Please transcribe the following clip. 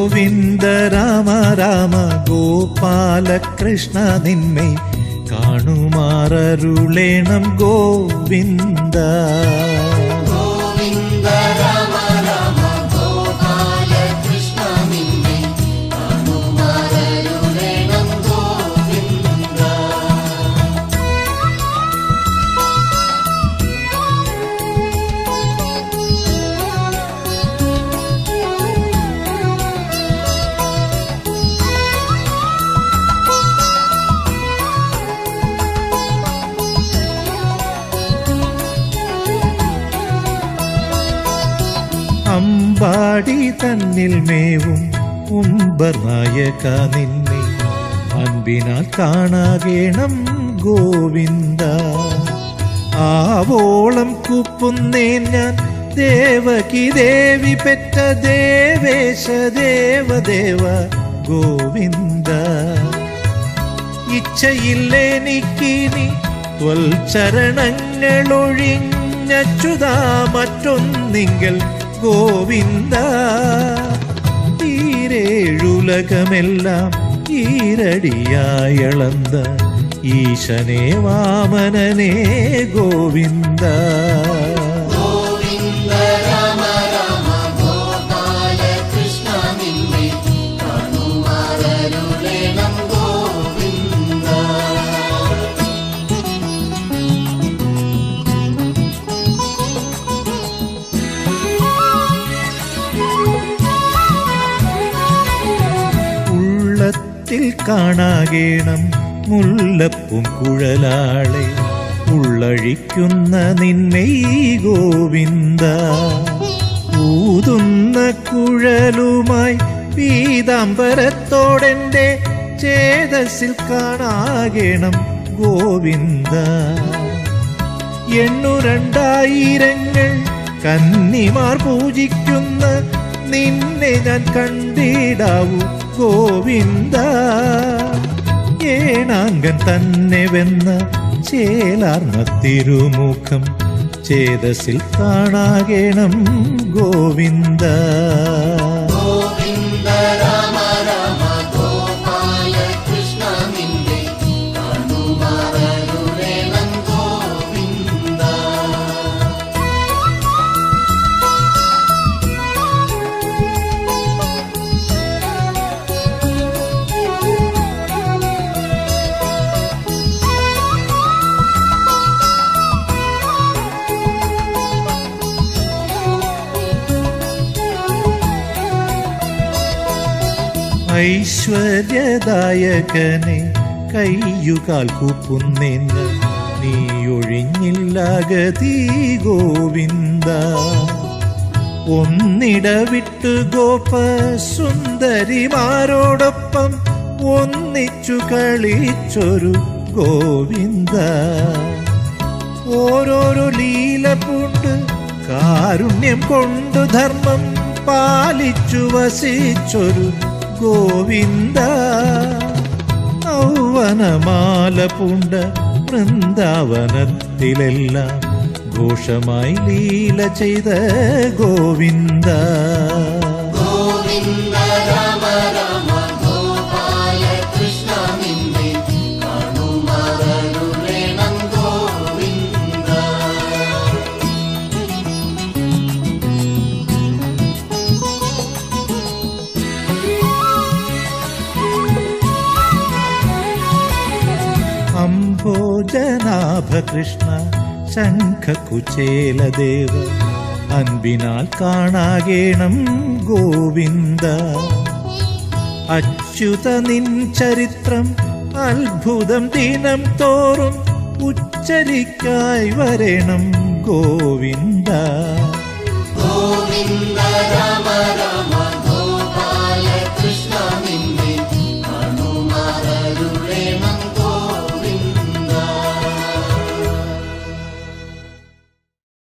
ഗോവിന്ദ രാമ രാമ ഗോപാല കൃഷ്ണ നിന്നെ കാണുമാറരുളേണം ഗോവിന്ദ. ഗോവിന്ദ രാമ രാമ ഗോപാല കൃഷ്ണ നിന്നെ കാണുമാറരുളേണം ഗോവിന്ദ. അമ്പാടി തന്നിൽ മേവും ഉംബർനായക നിന്നെ അൻപിനാൽ കാണാകേണം ഗോവിന്ദ. ആവോളം കൂപ്പുന്നേൻ ഞാൻ ദേവകി ദേവി പെറ്റ ദേവേശ ദേവദേവ ഗോവിന്ദ. ഇച്ഛയില്ലെനിക്കിനി ത്വൽചരണങ്ങളൊഴിഞ്ഞച്ചുതാ മറ്റൊന്നിങ്കൽ ഗോവിന്ദ. ഈരേഴുലകമെല്ലാം ഈരടിയായളந்த ഈശനേ വാമനനേ ഗോവിന്ദ. ഗോവിന്ദ രാമ രാമ ഗോപാല കൃഷ്ണ നിന്നെ കാണുമാറരുളേണം ഗോവിന്ദ. ഉള്ളത്തിൽ കാണാകേണം മുല്ലപ്പും കുഴലാളെ ഉള്ളഴിക്കുന്ന നിന്നെ ഗോവിന്ദ. ഊതുന്ന കുഴലുമായി പീതാംബരത്തോടെന്റെ ചേതസിൽ കാണാകേണം ഗോവിന്ദ. 82000 കന്നിമാർ പൂജിക്കുന്ന നിന്നെ ഞാൻ കണ്ടിടാവൂ ഗോവിന്ദ. ഏണാങ്കൻ തന്നെ വെന്ന ചേലാർന്ന തിരുമുഖം ചേതസിൽ കാണാകേണം ഗോവിന്ദ. ഗോവിന്ദ രാമ രാമ ഗോപാല കൃഷ്ണ നിന്നെ കാണുമാറരുളേണം ഗോവിന്ദ. ഐശ്വര്യദായകനെ കയ്യുകാൽ കൂപ്പുന്നെന്ന് നീയൊഴിഞ്ഞില്ല ഗതി ഗോവിന്ദ. ഒന്നിടവിട്ട് ഗോപ സുന്ദരിമാരോടൊപ്പം ഒന്നിച്ചു കളിച്ചൊരു ഗോവിന്ദ. ഓരോരോ ലീല പൂണ്ട് കാരുണ്യം കൊണ്ടു ധർമ്മം പാലിച്ചു വസിച്ചൊരു ഗോവിന്ദ. ഔവനമാല പൂണ്ട വൃന്ദാവനത്തിലെല്ലാം ഘോഷമായി ലീല ചെയ്ത ഗോവിന്ദ. ഗോവിന്ദ രാമ രാമ ഗോപാല കൃഷ്ണ നിന്നെ കാണുമാറരുളേണം ഗോവിന്ദ. അംബോജനാഭ കൃഷ്ണ ശംഖകുചേലദേവ അൻപിനാൽ കാണാകേണം ഗോവിന്ദ. അച്യുത നിൻ ചരിത്രം അത്ഭുതം ദിനം തോറും ഉച്ചരിക്കായി വരേണം ഗോവിന്ദ. ഗോവിന്ദ